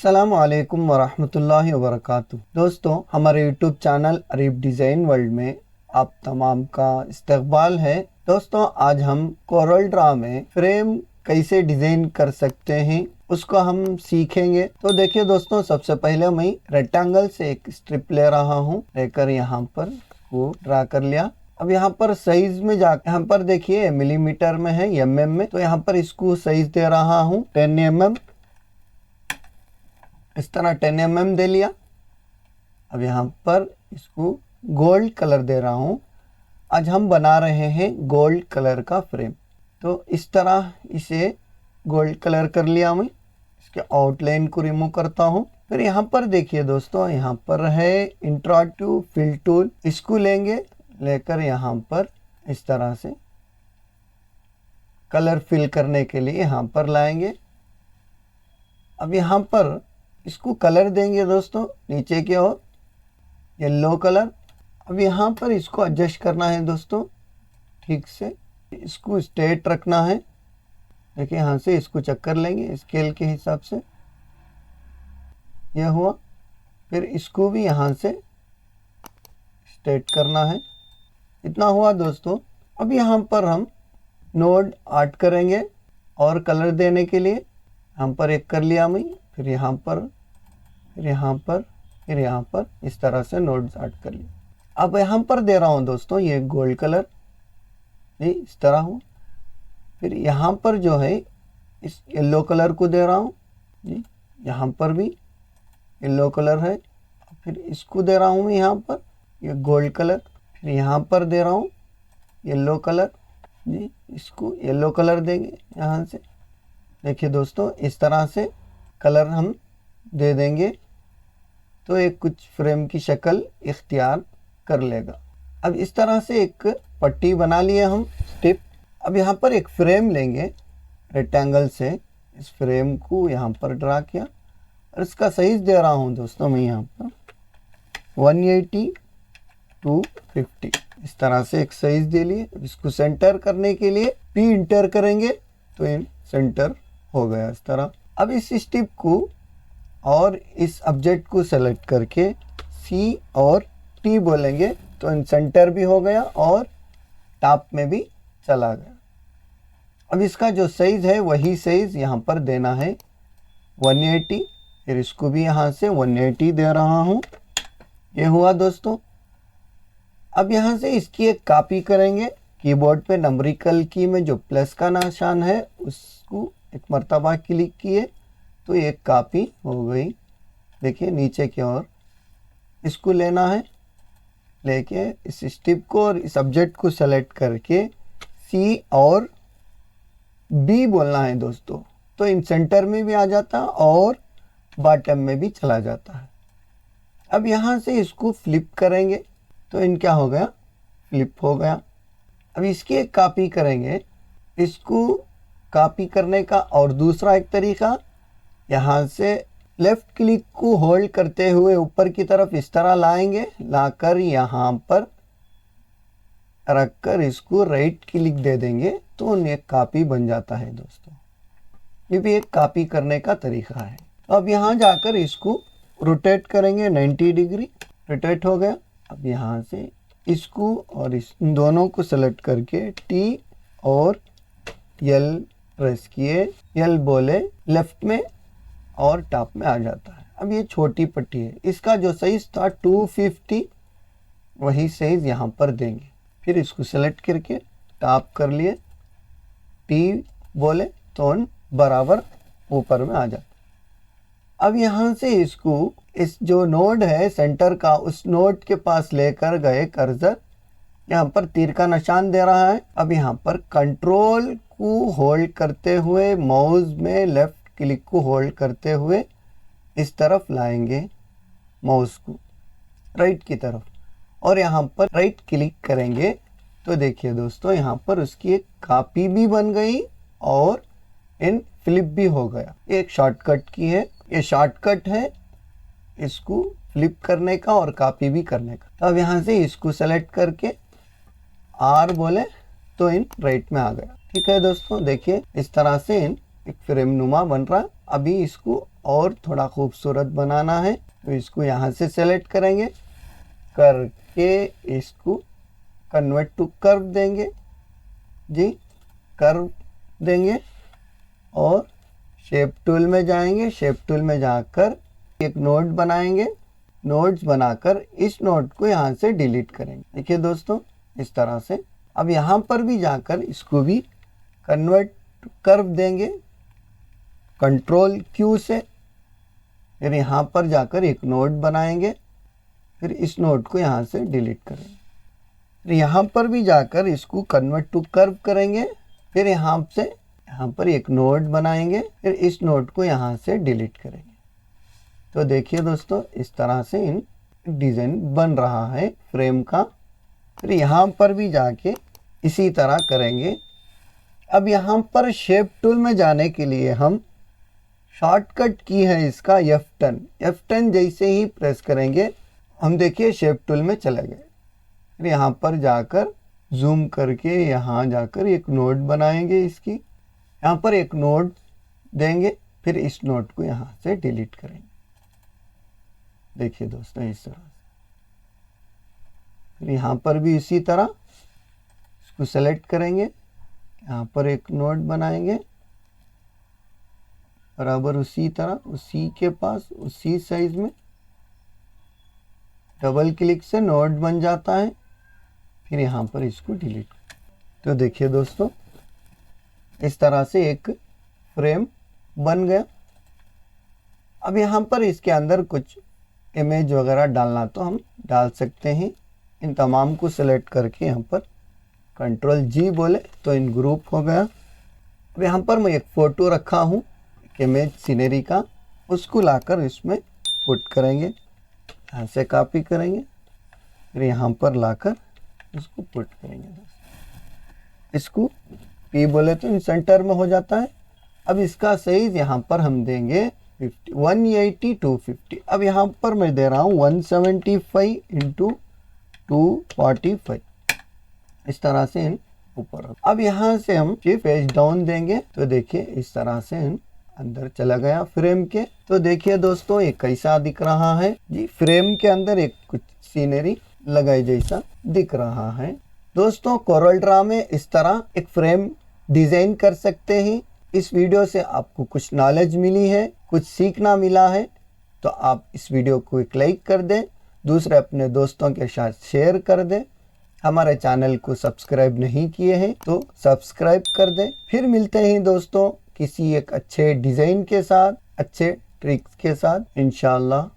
अस्सलाम वालेकुम वरहमतुल्लाहि वबरकातुहू। दोस्तों, हमारे YouTube channel Areeb design world में आप तमाम का इस्तकबाल है। दोस्तों, आज हम कोरल ड्रा में फ्रेम कैसे डिज़ाइन कर सकते हैं उसको हम सीखेंगे। तो देखिए दोस्तों, सबसे पहले मैं रेक्टेंगल से एक स्ट्रिप ले रहा हूँ, लेकर यहाँ पर वो ड्रा कर लिया। अब यहाँ पर साइज में जा यहाँ पर देखिए मिलीमीटर में है, mm में, तो यहाँ पर इसको साइज दे रहा हूँ 10 mm। इस तरह 10 mm दे लिया। अब यहाँ पर इसको गोल्ड कलर दे रहा हूँ। आज हम बना रहे हैं गोल्ड कलर का फ्रेम, तो इस तरह इसे गोल्ड कलर कर लिया। मैं इसके आउटलाइन को रिमूव करता हूँ। फिर यहाँ पर देखिए दोस्तों, यहाँ पर है इंटरैक्टिव फिल टूल, इसको लेंगे, लेकर यहाँ पर इस तरह से कलर फिल करने के लिए यहाँ पर लाएंगे। अब यहाँ पर इसको कलर देंगे दोस्तों, नीचे की ओर येलो कलर। अब यहाँ पर इसको एडजस्ट करना है दोस्तों, ठीक से इसको स्ट्रेट रखना है। देखिए यहाँ से इसको चक्कर लेंगे स्केल के हिसाब से, यह हुआ। फिर इसको भी यहाँ से स्ट्रेट करना है, इतना हुआ दोस्तों। अब यहाँ पर हम नोड ऐड करेंगे और कलर देने के लिए यहाँ पर एक कर लिया मैं, फिर यहाँ पर, फिर यहाँ पर, फिर यहाँ पर, इस तरह से नोड्स ऐड कर लिया। अब यहाँ पर दे रहा हूँ दोस्तों ये गोल्ड कलर, जी इस तरह हूँ। फिर यहाँ पर जो है इस येलो कलर को दे रहा हूँ जी, यहाँ पर भी येलो कलर है। फिर इसको दे रहा हूँ मैं यहाँ पर ये गोल्ड कलर, फिर यहाँ पर दे रहा हूँ येलो कलर जी, इसको येलो कलर देंगे यहाँ से। देखिए दोस्तों, इस तरह से कलर हम दे देंगे तो एक कुछ फ्रेम की शक्ल इख्तियार कर लेगा। अब इस तरह से एक पट्टी बना लिए हम स्टिप। अब यहाँ पर एक फ्रेम लेंगे रेक्टेंगल से, इस फ्रेम को यहाँ पर ड्रा किया और इसका साइज दे रहा हूँ दोस्तों मैं यहाँ पर 180 to 50, इस तरह से एक साइज दे लिए। इसको सेंटर करने के लिए P इंटर करेंगे तो इन सेंटर हो गया इस तरह। अब इस स्टिप को और इस ऑब्जेक्ट को सेलेक्ट करके C और T बोलेंगे तो इन सेंटर भी हो गया और टॉप में भी चला गया। अब इसका जो साइज है वही साइज यहाँ पर देना है 180, फिर इसको भी यहाँ से 180 दे रहा हूँ, ये हुआ दोस्तों। अब यहाँ से इसकी एक कॉपी करेंगे। कीबोर्ड पे नंबरिकल की में जो प्लस का निशान है उसको एक मर्तबा क्लिक किए तो एक कॉपी हो गई। देखिए नीचे की ओर इसको लेना है, लेके इस स्टिप को और इस ऑब्जेक्ट को सेलेक्ट करके C और B बोलना है दोस्तों, तो इन सेंटर में भी आ जाता और बॉटम में भी चला जाता है। अब यहाँ से इसको फ्लिप करेंगे तो इन क्या हो गया, फ्लिप हो गया। अब इसकी एक कॉपी करेंगे। इसको कॉपी करने का और दूसरा एक तरीका, यहाँ से लेफ्ट क्लिक को होल्ड करते हुए ऊपर की तरफ इस तरह लाएंगे, लाकर यहाँ पर रखकर इसको राइट क्लिक दे देंगे तो एक कॉपी बन जाता है दोस्तों। ये भी एक कॉपी करने का तरीका है। अब यहाँ जाकर इसको रोटेट करेंगे 90 डिग्री, रोटेट हो गया। अब यहाँ से इसको और इस दोनों को सेलेक्ट करके T और L प्रेस किए, L बोले लेफ्ट में और टॉप में आ जाता है। अब ये छोटी पट्टी है, इसका जो साइज था 250 वही साइज यहाँ पर देंगे। फिर इसको सेलेक्ट करके टॉप कर लिए, T बोले तो बराबर ऊपर में आ जाता। अब यहाँ से इसको इस जो नोड है सेंटर का, उस नोड के पास लेकर गए कर्सर, यहाँ पर तीर का निशान दे रहा है। अब यहाँ पर कंट्रोल को होल्ड करते हुए माउस में लेफ्ट क्लिक को होल्ड करते हुए इस तरफ लाएंगे माउस को राइट की तरफ और यहाँ पर राइट क्लिक करेंगे तो देखिए दोस्तों, यहाँ पर उसकी एक कॉपी भी बन गई और इन फ्लिप भी हो गया। एक शॉर्टकट की है, ये शॉर्टकट है इसको फ्लिप करने का और कॉपी भी करने का। तो अब यहाँ से इसको सेलेक्ट करके R बोले तो इन राइट में आ गया। ठीक है दोस्तों, देखिए इस तरह से इन एक फ्रेम नुमा बन रहा। अभी इसको और थोड़ा खूबसूरत बनाना है तो इसको यहाँ से सेलेक्ट करेंगे, करके इसको कन्वर्ट टू कर्व देंगे जी, कर्व देंगे और शेप टूल में जाएंगे। शेप टूल में जाकर एक नोड बनाएंगे, नोड्स बनाकर इस नोड को यहाँ से डिलीट करेंगे। देखिए दोस्तों इस तरह से। अब यहाँ पर भी जाकर इसको भी कन्वर्ट कर्व देंगे कंट्रोल क्यू से, फिर यहाँ पर जाकर एक नोड बनाएंगे, फिर इस नोड को यहाँ से डिलीट करेंगे। फिर यहाँ पर भी जाकर इसको कन्वर्ट टू कर्व करेंगे, फिर यहाँ से यहाँ पर एक नोड बनाएंगे, फिर इस नोड को यहाँ से डिलीट करेंगे। तो देखिए दोस्तों इस तरह से इन डिज़ाइन बन रहा है फ्रेम का। फिर यहाँ पर भी जाके इसी तरह करेंगे। अब यहाँ पर शेप टूल में जाने के लिए हम शॉर्टकट की है इसका F10 जैसे ही प्रेस करेंगे हम देखिए शेप टूल में चले गए। फिर यहाँ पर जाकर जूम करके यहाँ जाकर एक नोड बनाएंगे, इसकी यहाँ पर एक नोड देंगे, फिर इस नोड को यहाँ से डिलीट करेंगे। देखिए दोस्तों इस तरह से। फिर यहाँ पर भी इसी तरह इसको सेलेक्ट करेंगे, यहाँ पर एक नोड बनाएंगे बराबर उसी तरह, उसी के पास उसी साइज में, डबल क्लिक से नोड बन जाता है। फिर यहाँ पर इसको डिलीट। तो देखिए दोस्तों इस तरह से एक फ्रेम बन गया। अब यहाँ पर इसके अंदर कुछ इमेज वगैरह डालना तो हम डाल सकते हैं। इन तमाम को सिलेक्ट करके यहाँ पर कंट्रोल जी बोले तो इन ग्रुप हो गया। अब यहाँ पर मैं एक फ़ोटो रखा हूँ एक इमेज सीनरी का, उसको लाकर इसमें पुट करेंगे, यहाँ से कॉपी करेंगे, फिर यहाँ पर लाकर इसको पुट करेंगे। इसको पी बोले तो इन सेंटर में हो जाता है। अब इसका साइज यहाँ पर हम देंगे 180 250। अब यहाँ पर मैं दे रहा हूँ 175 इंटू 245, इस तरह से इन ऊपर। अब यहाँ से हम पेज डाउन देंगे तो देखिए इस तरह से इन अंदर चला गया फ्रेम के। तो देखिए दोस्तों ये कैसा दिख रहा है जी, फ्रेम के अंदर एक कुछ सीनरी लगाई जैसा दिख रहा है। दोस्तों कोरल ड्रा में इस तरह एक फ्रेम डिजाइन कर सकते हैं। इस वीडियो से आपको कुछ नॉलेज मिली है, कुछ सीखना मिला है, तो आप इस वीडियो को एक लाइक कर दें, दूसरे अपने दोस्तों के साथ शेयर कर दें। हमारे चैनल को सब्सक्राइब नहीं किए हैं तो सब्सक्राइब कर दें। फिर मिलते हैं दोस्तों किसी एक अच्छे डिज़ाइन के साथ, अच्छे ट्रिक्स के साथ इंशाल्लाह।